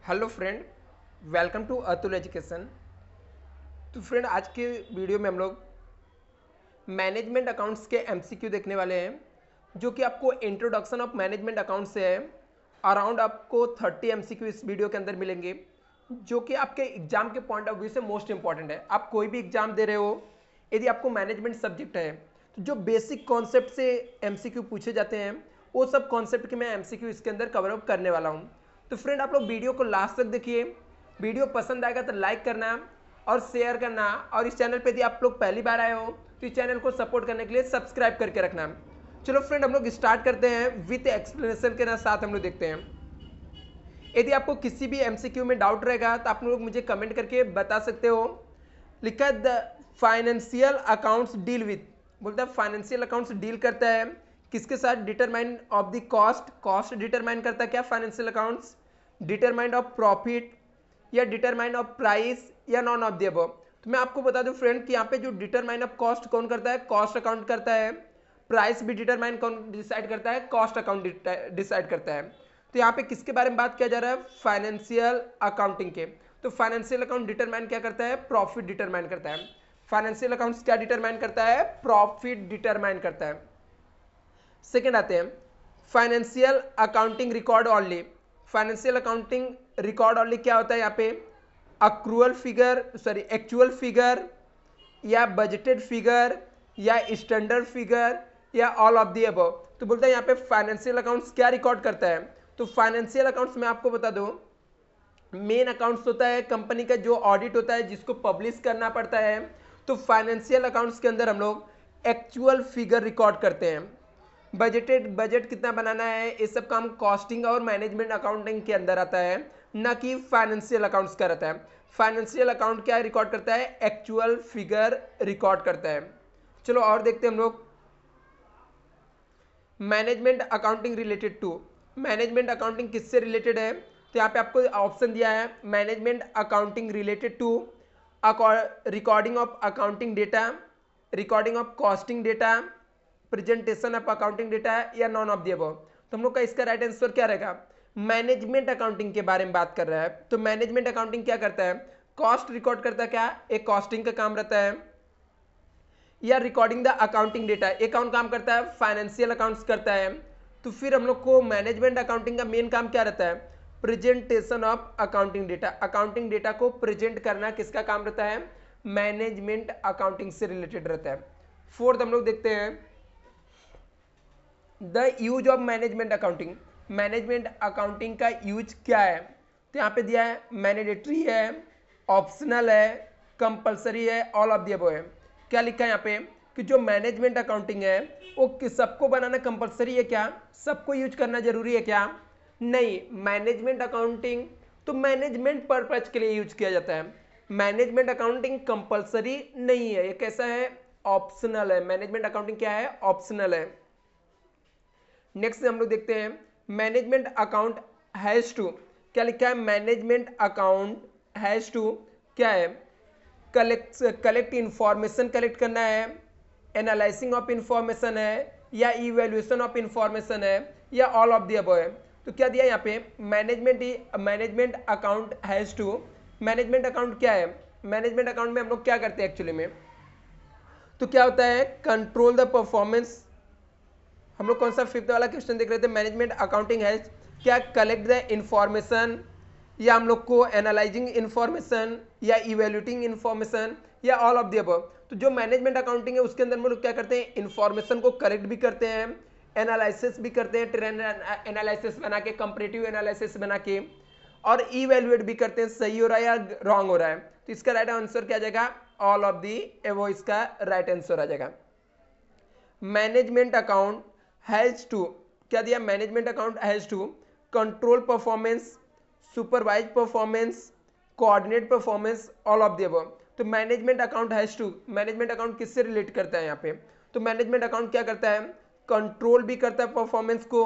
Hello friend, welcome to Atul education. तो friend, आज के वीडियो में हम लोग मैनेजमेंट अकाउंट्स के एमसीक्यू देखने वाले हैं, जो कि आपको इंट्रोडक्शन ऑफ मैनेजमेंट अकाउंट से है। अराउंड आपको 30 एमसीक्यू इस वीडियो के अंदर मिलेंगे, जो कि आपके एग्जाम के पॉइंट ऑफ व्यू से मोस्ट इंपॉर्टेंट है। आप कोई भी एग्जाम दे रहे हो, यदि आपको मैनेजमेंट सब्जेक्ट है तो जो बेसिक कॉन्सेप्ट से एमसीक्यू पूछे जाते हैं, वो सब कॉन्सेप्ट के मैं एमसीक्यू इसके अंदर कवर अप करने वाला हूँ। तो फ्रेंड, आप लोग वीडियो को लास्ट तक देखिए। वीडियो पसंद आएगा तो लाइक करना और शेयर करना, और इस चैनल पे यदि आप लोग पहली बार आए हो तो इस चैनल को सपोर्ट करने के लिए सब्सक्राइब करके रखना। चलो फ्रेंड, हम लोग स्टार्ट करते हैं विथ एक्सप्लेनेशन के साथ। हम लोग देखते हैं, यदि आपको किसी भी एमसीक्यू में डाउट रहेगा तो आप लोग मुझे कमेंट करके बता सकते हो। लिखा है the financial accounts deal with, बोलता है फाइनेंशियल अकाउंट्स डील करता है किसके साथ? Determine of the cost. Cost determine करता है क्या? Financial accounts. Determine of profit या डिटरमाइन ऑफ प्राइस या नॉन ऑफ द अबव। तो मैं आपको बता दूं फ्रेंड कि यहाँ पे जो डिटरमाइन ऑफ कॉस्ट कौन करता है? कॉस्ट अकाउंट करता है। प्राइस भी डिटरमाइन कौन डिसाइड करता है? कॉस्ट अकाउंट डिसाइड करता है। तो यहाँ पे किसके बारे में बात किया जा रहा है? फाइनेंशियल अकाउंटिंग के। तो फाइनेंशियल अकाउंट डिटरमाइन क्या करता है? प्रॉफिट डिटरमाइन करता है। फाइनेंशियल अकाउंट्स क्या डिटरमाइन करता है? प्रॉफिट डिटरमाइन करता है। सेकेंड आते हैं financial accounting record only. Financial accounting record only क्या होता है? यहाँ पे accrual figure, sorry actual figure या बजटेड फिगर या स्टैंडर्ड फिगर या ऑल ऑफ दी अबव। तो बोलता है यहाँ पे फाइनेंशियल अकाउंट्स क्या रिकॉर्ड करता है? तो फाइनेंशियल अकाउंट्स में आपको बता दो, मेन अकाउंट्स होता है कंपनी का जो ऑडिट होता है, जिसको पब्लिश करना पड़ता है। तो फाइनेंशियल अकाउंट्स के अंदर हम लोग एक्चुअल फिगर रिकॉर्ड करते हैं। बजटेड, बजट कितना बनाना है, ये सब काम कॉस्टिंग और मैनेजमेंट अकाउंटिंग के अंदर आता है, न कि फाइनेंशियल अकाउंट्स का रहता है। फाइनेंशियल अकाउंट क्या रिकॉर्ड करता है? एक्चुअल फिगर रिकॉर्ड करता है। चलो और देखते हैं हम लोग management accounting related to. Management accounting किससे रिलेटेड है? तो यहाँ पे आपको ऑप्शन दिया है management accounting related to recording of accounting data, recording of costing data, presentation of accounting data या नॉन ऑफ द अबव। तो हम लोग का इसका राइट आंसर क्या रहेगा? मैनेजमेंट अकाउंटिंग के बारे में बात कर रहा है। तो मैनेजमेंट अकाउंटिंग क्या करता है? कॉस्ट रिकॉर्ड करता है। क्या एक कॉस्टिंग का काम रहता है, या रिकॉर्डिंग द अकाउंटिंग डेटा, एक कौन काम करता है? फाइनेंशियल अकाउंट्स करता है। तो फिर हम लोग को मैनेजमेंट अकाउंटिंग का मेन काम क्या रहता है? Presentation of accounting data. Accounting data को प्रेजेंट करना किसका काम रहता है? मैनेजमेंट अकाउंटिंग से रिलेटेड रहता है। फोर्थ हम लोग देखते हैं the use of management accounting. Management accounting का यूज क्या है? तो यहाँ पे दिया है मैंडेटरी है, ऑप्शनल है, कंपलसरी है, ऑल ऑफ द अबव है। क्या लिखा है यहाँ पे कि जो मैनेजमेंट अकाउंटिंग है वो सबको बनाना कंपलसरी है क्या? सबको यूज करना जरूरी है क्या? नहीं। मैनेजमेंट अकाउंटिंग तो मैनेजमेंट पर्पज के लिए यूज किया जाता है। मैनेजमेंट अकाउंटिंग कंपलसरी नहीं है, ये कैसा है? ऑप्शनल है। मैनेजमेंट अकाउंटिंग क्या है? ऑप्शनल है। नेक्स्ट हम लोग देखते हैं मैनेजमेंट अकाउंट हैज टू। क्या लिखा है? मैनेजमेंट अकाउंट हैज टू क्या है? कलेक्ट इंफॉर्मेशन कलेक्ट करना है, एनालाइसिंग ऑफ इंफॉर्मेशन है, या इवेल्युएशन ऑफ इंफॉर्मेशन है, या ऑल ऑफ द अबव है। तो क्या दिया यहाँ पे? Management account has to. Management account क्या है? मैनेजमेंट अकाउंट में हम लोग क्या करते हैं एक्चुअली में? तो क्या होता है? Control the performance. हम लोग कौन सा फिफ्थ वाला क्वेश्चन देख रहे थे? मैनेजमेंट अकाउंटिंग है क्या? कलेक्ट द इंफॉर्मेशन, या हम लोग को एनालाइजिंग इंफॉर्मेशन, या इवेल्यूटिंग इंफॉर्मेशन, या ऑल ऑफ द अबव। तो जो मैनेजमेंट अकाउंटिंग है उसके अंदर हम लोग क्या करते हैं? इंफॉर्मेशन को करेक्ट भी करते हैं, एनालिसिस भी करते हैं, ट्रेंड एनालिसिस बना के, कंपैरेटिव एनालिसिस बना के, और इवेल्युएट भी करते हैं सही हो रहा है या रॉन्ग हो रहा है। तो इसका राइट आंसर क्या आ जाएगा? ऑल ऑफ दी अबव इसका राइट आंसर आ जाएगा। मैनेजमेंट अकाउंट हैज टू क्या दिया? Management account has to control performance, supervise performance, coordinate performance, all of the above. तो management account has to, management account किससे रिलेट करता है यहाँ पे? तो मैनेजमेंट अकाउंट क्या करता है? कंट्रोल भी करता है परफॉर्मेंस को,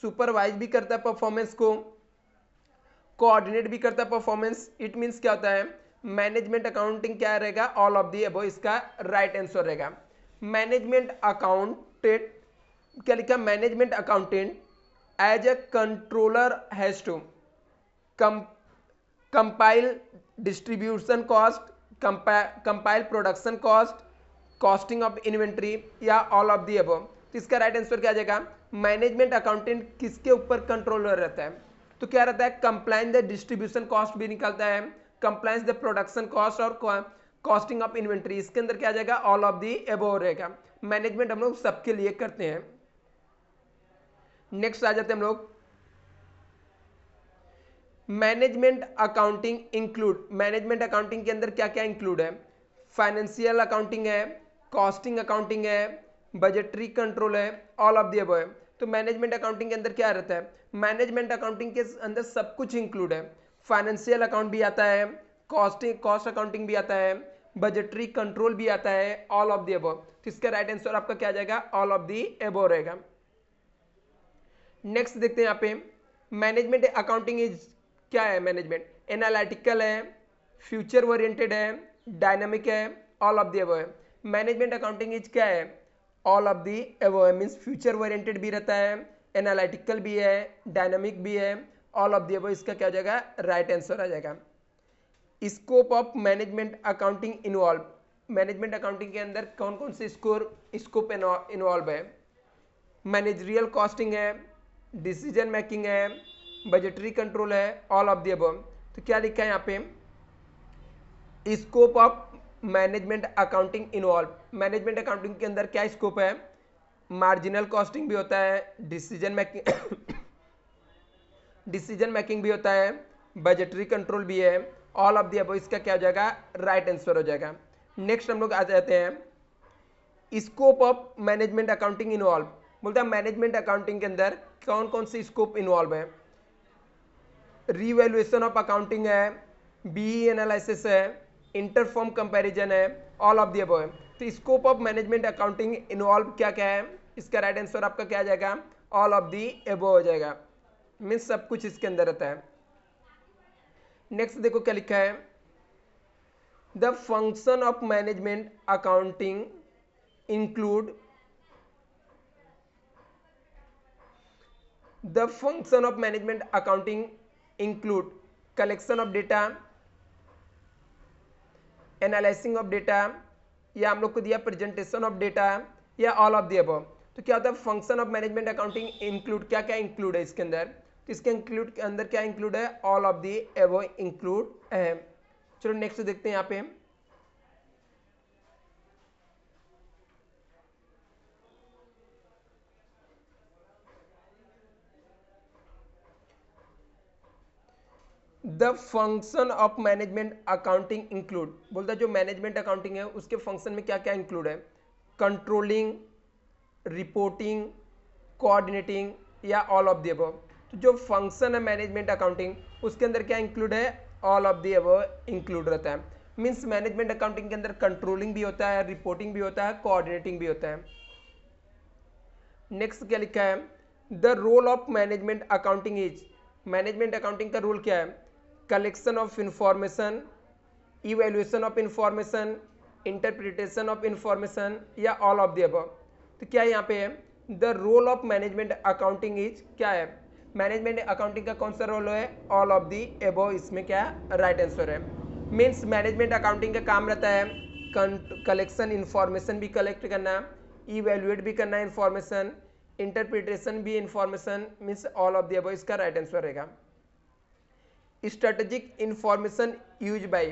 सुपरवाइज भी करता है परफॉर्मेंस को, कोऑर्डिनेट भी करता है परफॉर्मेंस। इट मींस क्या होता है? मैनेजमेंट अकाउंटिंग क्या रहेगा? ऑल ऑफ दी अबव इसका राइट आंसर रहेगा। मैनेजमेंट अकाउंटेंट क्या लिखा? Management accountant as a controller has to compile distribution cost, compile production cost, costing of inventory, या ऑल ऑफ दी अबव। तो इसका राइट आंसर क्या आ जाएगा? मैनेजमेंट अकाउंटेंट किसके ऊपर कंट्रोलर रहता है? तो क्या रहता है? कंप्लाइंस द डिस्ट्रीब्यूशन कॉस्ट भी निकलता है, कंप्लाइंस द प्रोडक्शन कॉस्ट और कॉस्टिंग ऑफ इन्वेंट्री। इसके अंदर क्या आ जाएगा? ऑल ऑफ दी अबव रहेगा। मैनेजमेंट हम लोग सबके लिए करते हैं। नेक्स्ट आ जाते हैं हम लोग management accounting include. Management accounting के अंदर क्या क्या इंक्लूड है? फाइनेंशियल अकाउंटिंग है, कॉस्टिंग अकाउंटिंग है, बजटरी कंट्रोल है, ऑल ऑफ द अबव है। तो मैनेजमेंट अकाउंटिंग के अंदर क्या रहता है? मैनेजमेंट अकाउंटिंग के अंदर सब कुछ इंक्लूड है। फाइनेंशियल अकाउंट भी आता है, कॉस्ट अकाउंटिंग भी आता है, बजटरी कंट्रोल भी आता है, ऑल ऑफ द अबव। तो इसका राइट आंसर आपका क्या आ जाएगा? ऑल ऑफ द अबव रहेगा। नेक्स्ट देखते हैं यहाँ पे मैनेजमेंट अकाउंटिंग इज क्या है? मैनेजमेंट एनालिटिकल है, फ्यूचर ओरिएंटेड है, डायनामिक है, ऑल ऑफ द अबव है। मैनेजमेंट अकाउंटिंग इज क्या है? ऑल ऑफ द अबव है, मींस फ्यूचर ओरिएंटेड भी रहता है, एनालिटिकल भी है, डायनामिक भी है, ऑल ऑफ द अबव। इसका क्या हो जाएगा? राइट आंसर आ जाएगा। Scope of management accounting involve. Management accounting के अंदर कौन कौन से स्कोप इन्वॉल्व है? मैनेजरियल कॉस्टिंग है, डिसीजन मेकिंग है, बजटरी कंट्रोल है, ऑल ऑफ द अबव। तो क्या लिखा है यहाँ पे? Scope of management accounting involve. Management accounting के अंदर क्या स्कोप है? मार्जिनल कॉस्टिंग भी होता है, डिसीजन मेकिंग भी होता है, बजटरी कंट्रोल भी है, ऑल ऑफ द अबव। इसका क्या हो जाएगा? राइट आंसर हो जाएगा। नेक्स्ट हम लोग आ जाते हैं scope of management accounting involve. बोलता है मैनेजमेंट अकाउंटिंग के अंदर कौन कौन से स्कोप इन्वॉल्व है? रीवैल्यूएशन ऑफ अकाउंटिंग है, बीई एनालिसिस है, इंटरफॉर्म कंपैरिजन है, ऑल ऑफ द अबव है। तो scope of management accounting involve क्या क्या है? इसका राइट आंसर आपका क्या आ जाएगा? ऑल ऑफ द अबव हो जाएगा, मीन्स सब कुछ इसके अंदर रहता है। नेक्स्ट देखो क्या लिखा है? The function of management accounting include The function of management accounting include collection of data, analyzing of data, या हम लोग को दिया presentation of data, या all of the above। तो क्या होता है function of management accounting include? क्या क्या इंक्लूड है इसके अंदर? तो इसके इंक्लूड के अंदर क्या इंक्लूड है? All of the above include है। चलो नेक्स्ट देखते हैं यहाँ पे the function of management accounting include. बोलता है जो मैनेजमेंट अकाउंटिंग है उसके फंक्शन में क्या क्या इंक्लूड है? कंट्रोलिंग, रिपोर्टिंग, कोऑर्डिनेटिंग, या ऑल ऑफ द अबव। तो जो फंक्शन है मैनेजमेंट अकाउंटिंग उसके अंदर क्या इंक्लूड है? All of the above include रहता है। मीन्स मैनेजमेंट अकाउंटिंग के अंदर कंट्रोलिंग भी होता है, रिपोर्टिंग भी होता है, कोऑर्डिनेटिंग भी होता है। नेक्स्ट क्या लिखा है? The role of management accounting is. Management accounting का रोल क्या है? Collection of information, evaluation of information, interpretation of information, या ऑल ऑफ द अबव। तो क्या यहाँ पे है? The role of management accounting is क्या है? मैनेजमेंट अकाउंटिंग का कौन सा रोल है? All of the above. इसमें क्या राइट आंसर है? मीन्स मैनेजमेंट अकाउंटिंग का काम रहता है कलेक्शन, इंफॉर्मेशन भी कलेक्ट करना, इवेल्युएट भी करना इंफॉर्मेशन, इंटरप्रिटेशन भी information, means all of the above. इसका राइट आंसर रहेगा। Strategic information use by.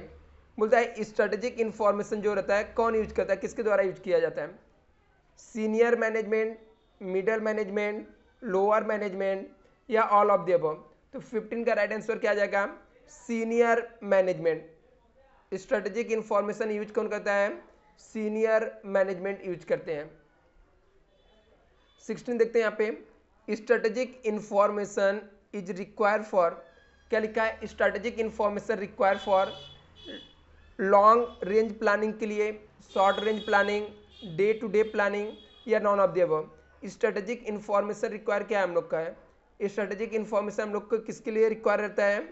बोलता है स्ट्रेटेजिक इंफॉर्मेशन जो रहता है कौन यूज करता है, किसके द्वारा यूज किया जाता है? Senior management, middle management, lower management, या ऑल ऑफ द अबव। तो 15 का राइट आंसर क्या आ जाएगा? Senior management. Strategic information use कौन करता है? सीनियर मैनेजमेंट यूज करते हैं। 16 देखते हैं यहाँ पे strategic information is required for. क्या लिखा है? Strategic information require for long range planning के लिए, short range planning, day to day planning, या none of the above. Strategic information require क्या है हम लोग का है? स्ट्रेटेजिक इंफॉर्मेशन हम लोग को किसके लिए रिक्वायर रहता है?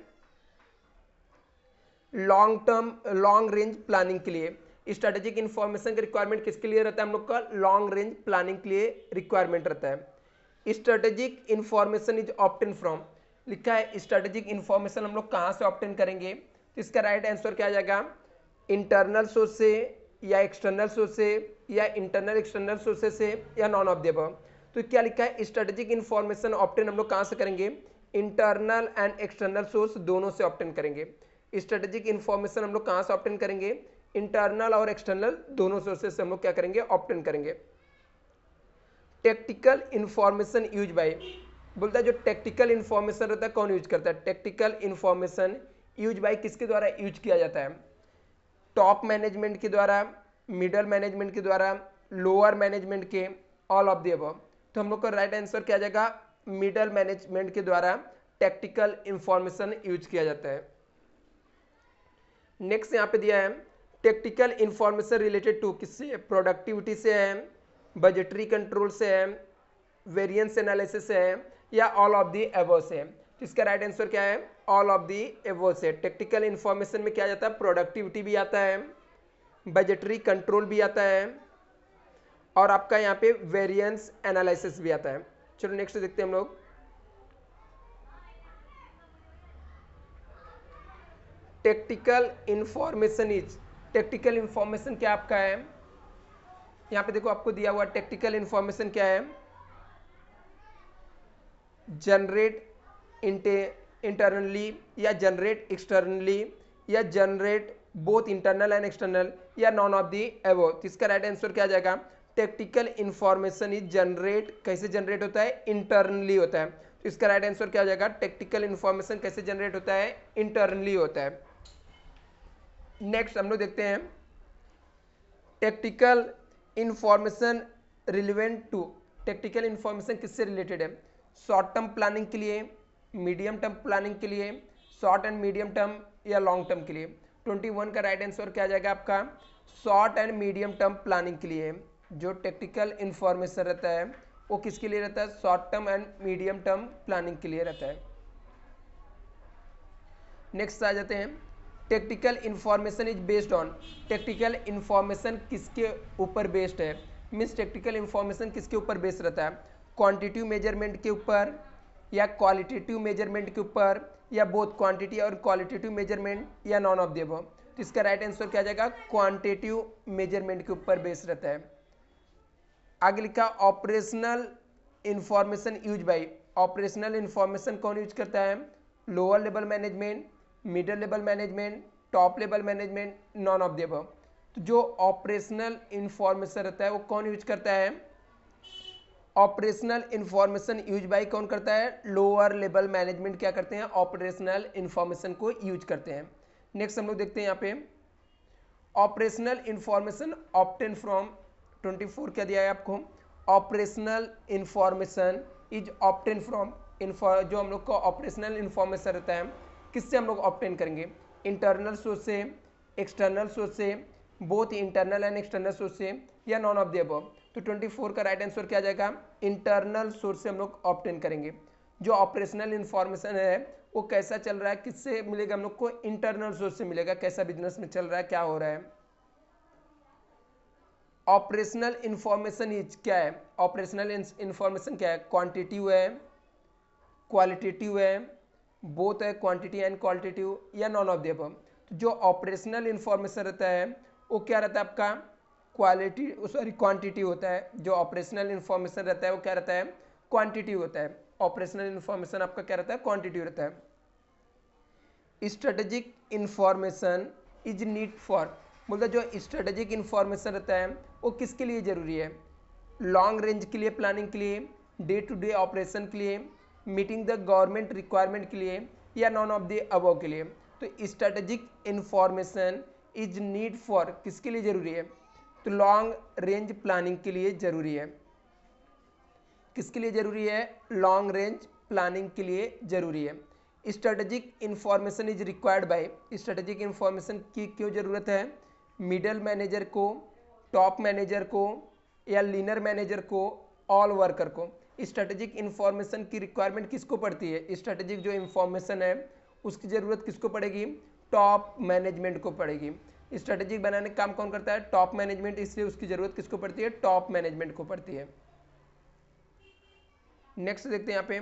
लॉन्ग रेंज प्लानिंग के लिए। स्ट्रेटेजिक इंफॉर्मेशन का रिक्वायरमेंट किसके लिए रहता है हम लोग का? लॉन्ग रेंज प्लानिंग के लिए रिक्वायरमेंट रहता है। Strategic information is obtain from. लिखा है स्ट्रेटेजिक इंफॉर्मेशन हम लोग कहाँ से ऑब्टेन करेंगे, तो इसका राइट आंसर क्या आ जाएगा, इंटरनल सोर्स से या एक्सटर्नल सोर्स से या इंटरनल एक्सटर्नल सोर्सेस से या नॉन ऑफ द अबव। तो क्या लिखा है, स्ट्रेटेजिक इंफॉर्मेशन ऑब्टेन हम लोग कहाँ से करेंगे, इंटरनल एंड एक्सटर्नल सोर्स दोनों से ऑब्टेन करेंगे। स्ट्रेटेजिक इंफॉर्मेशन हम लोग कहाँ से ऑब्टेन करेंगे, इंटरनल और एक्सटर्नल दोनों सोर्सेस से हम लोग क्या करेंगे, ऑब्टेन करेंगे। टेक्टिकल इंफॉर्मेशन यूज बाय, बोलता है जो टेक्टिकल इंफॉर्मेशन रहता है कौन यूज करता है, टेक्टिकल इंफॉर्मेशन यूज बाय किसके द्वारा यूज किया जाता है, टॉप मैनेजमेंट के द्वारा, मिडल मैनेजमेंट के द्वारा, लोअर मैनेजमेंट के, ऑल ऑफ द अबव। तो हम लोग का राइट आंसर क्या आ जाएगा, मिडल मैनेजमेंट के द्वारा टेक्टिकल इंफॉर्मेशन यूज किया जाता है। नेक्स्ट यहाँ पे दिया है टेक्टिकल इंफॉर्मेशन रिलेटेड टू किससे, प्रोडक्टिविटी से है, बजटरी कंट्रोल से है, वेरिएंस एनालिसिस से है या ऑल ऑफ द अबव से है। तो इसका राइट आंसर क्या है, ऑल ऑफ द अबव से। टेक्टिकल इंफॉर्मेशन में क्या जाता है, प्रोडक्टिविटी भी आता है, बजटरी कंट्रोल भी आता है और आपका यहाँ पे वेरिएंस एनालिसिस भी आता है। चलो नेक्स्ट देखते हैं हम लोग। Tactical information is, tactical information क्या आपका है, यहाँ पे देखो आपको दिया हुआ टेक्टिकल इंफॉर्मेशन क्या है, जनरेट इंटरनली या जनरेट एक्सटर्नली या generate both internal and external या नॉन ऑफ दी एबव। तो इसका राइट आंसर क्या आ जाएगा, टेक्टिकल इंफॉर्मेशन इज जनरेट, कैसे जनरेट होता है, इंटरनली होता है। तो इसका राइट आंसर क्या आ जाएगा, टेक्टिकल इंफॉर्मेशन कैसे जनरेट होता है, इंटरनली होता है। नेक्स्ट हम लोग देखते हैं tactical information relevant to, tactical information किससे रिलेटेड है, शॉर्ट टर्म प्लानिंग के लिए, मीडियम टर्म प्लानिंग के लिए, शॉर्ट एंड मीडियम टर्म या लॉन्ग टर्म के लिए। 21 का राइट आंसर क्या आ जाएगा आपका, short and medium term planning के लिए। जो टेक्टिकल इंफॉर्मेशन रहता है वो किसके लिए रहता है, short term and medium term planning के लिए रहता है। नेक्स्ट आ जाते हैं tactical information is based on, tactical information किसके ऊपर बेस्ड है, मीन्स टेक्टिकल इंफॉर्मेशन किसके ऊपर बेस्ड रहता है, क्वांटिटिव मेजरमेंट के ऊपर या क्वालिटेटिव मेजरमेंट के ऊपर या बोथ क्वांटिटी और क्वालिटेटिव मेजरमेंट या नॉन ऑफ द अबव। तो इसका राइट आंसर क्या आ जाएगा, क्वांटिटेटिव मेजरमेंट के ऊपर बेस्ड रहता है। आगे लिखा operational information use by, operational information कौन यूज करता है, lower level management, middle level management, top level management, non of the above. तो जो ऑपरेशनल इंफॉर्मेशन रहता है वो कौन यूज करता है, ऑपरेशनल इंफॉर्मेशन यूज बाय कौन करता है, लोअर लेवल मैनेजमेंट क्या करते हैं, ऑपरेशनल इंफॉर्मेशन को यूज करते हैं। नेक्स्ट हम लोग देखते हैं यहाँ पे ऑपरेशनल इंफॉर्मेशन ऑब्टेन फ्रॉम, 24 क्या दिया है आपको, operational information is obtain from, जो हम लोग का ऑपरेशनल इंफॉर्मेशन रहता है किससे हम लोग ऑब्टेन करेंगे, इंटरनल सोर्स से, एक्सटर्नल सोर्स से, both internal and external source से या नॉन ऑफ द अबव। तो 24 का राइट आंसर क्या आ जाएगा, इंटरनल सोर्स से हम लोग ऑब्टेन करेंगे। जो ऑपरेशनल इंफॉर्मेशन है वो कैसा चल रहा है, किससे मिलेगा हम लोग को, इंटरनल सोर्स से मिलेगा, कैसा बिजनेस में चल रहा है, क्या हो रहा है। ऑपरेशनल इंफॉर्मेशन इज क्या है, ऑपरेशनल इंफॉर्मेशन क्या है, क्वांटिटिव है, क्वालिटेटिव है, बोथ है क्वांटिटी एंड क्वालिटेटिव या नॉन ऑफ द अबव। तो जो ऑपरेशनल इंफॉर्मेशन रहता है वो क्या रहता है आपका, क्वांटिटी होता है। जो ऑपरेशनल इंफॉर्मेशन रहता है वो क्या रहता है, क्वांटिटी होता है। ऑपरेशनल इंफॉर्मेशन आपका क्या रहता है, क्वांटिटी रहता है। Strategic information is need for, मतलब जो स्ट्रेटेजिक इंफॉर्मेशन रहता है वो किसके लिए जरूरी है, लॉन्ग रेंज के लिए प्लानिंग के लिए, डे टू डे ऑपरेशन के लिए, मीटिंग द गवर्नमेंट रिक्वायरमेंट के लिए या नॉन ऑफ द अबव के लिए। तो strategic information is need for किसके लिए जरूरी है, तो लॉन्ग रेंज प्लानिंग के लिए जरूरी है। किसके लिए जरूरी है, लॉन्ग रेंज प्लानिंग के लिए जरूरी है। Strategic information is required by, strategic information की क्यों जरूरत है, मिडल मैनेजर को, टॉप मैनेजर को या लीनर मैनेजर को, ऑल वर्कर को। स्ट्रेटेजिक इंफॉर्मेशन की रिक्वायरमेंट किसको पड़ती है, स्ट्रेटेजिक जो इंफॉर्मेशन है उसकी ज़रूरत किसको पड़ेगी, टॉप मैनेजमेंट को पड़ेगी। स्ट्रेटेजिक बनाने का काम कौन करता है, टॉप मैनेजमेंट, इसलिए उसकी ज़रूरत किसको पड़ती है, टॉप मैनेजमेंट को पड़ती है। नेक्स्ट देखते हैं यहाँ पे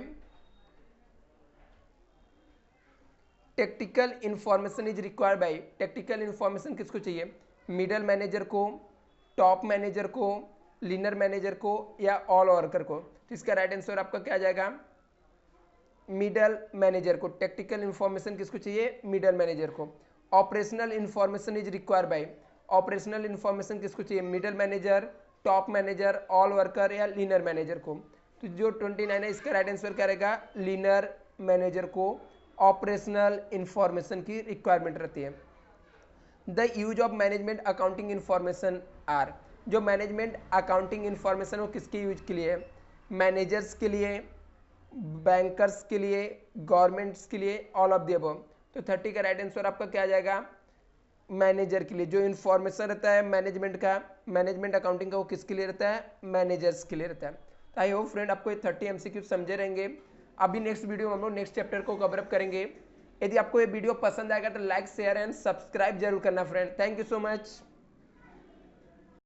tactical information is required by, tactical information किसको चाहिए, मिडल मैनेजर को, टॉप मैनेजर को, लीनर मैनेजर को या ऑल वर्कर को। तो इसका राइट आंसर आपका क्या आ जाएगा, मिडल मैनेजर को। टेक्टिकल इंफॉर्मेशन किसको चाहिए, मिडल मैनेजर को। Operational information is required by, operational information किसको चाहिए, middle manager, top manager, all worker या लीनर मैनेजर को। तो जो 29 है इसका राइट आंसर क्या रहेगा, लीनर मैनेजर को ऑपरेशनल इंफॉर्मेशन की रिक्वायरमेंट रहती है। The use of management accounting information are, जो मैनेजमेंट अकाउंटिंग इंफॉर्मेशन वो किसके यूज के लिए है, मैनेजर्स के लिए, बैंकर्स के लिए, गवर्नमेंट्स के लिए, ऑल ऑफ द अबव। तो 30 का राइट आंसर आपका क्या आ जाएगा, मैनेजर के लिए। जो इन्फॉर्मेशन रहता है मैनेजमेंट का, मैनेजमेंट अकाउंटिंग का, वो किसके लिए रहता है, मैनेजर्स के लिए रहता है। तो आई होप फ्रेंड आपको ये 30 MCQ समझे रहेंगे। अभी नेक्स्ट वीडियो में हम लोग नेक्स्ट चैप्टर को कवर अप करेंगे। यदि आपको ये वीडियो पसंद आएगा तो लाइक शेयर एंड सब्सक्राइब जरूर करना friend. Thank you so much.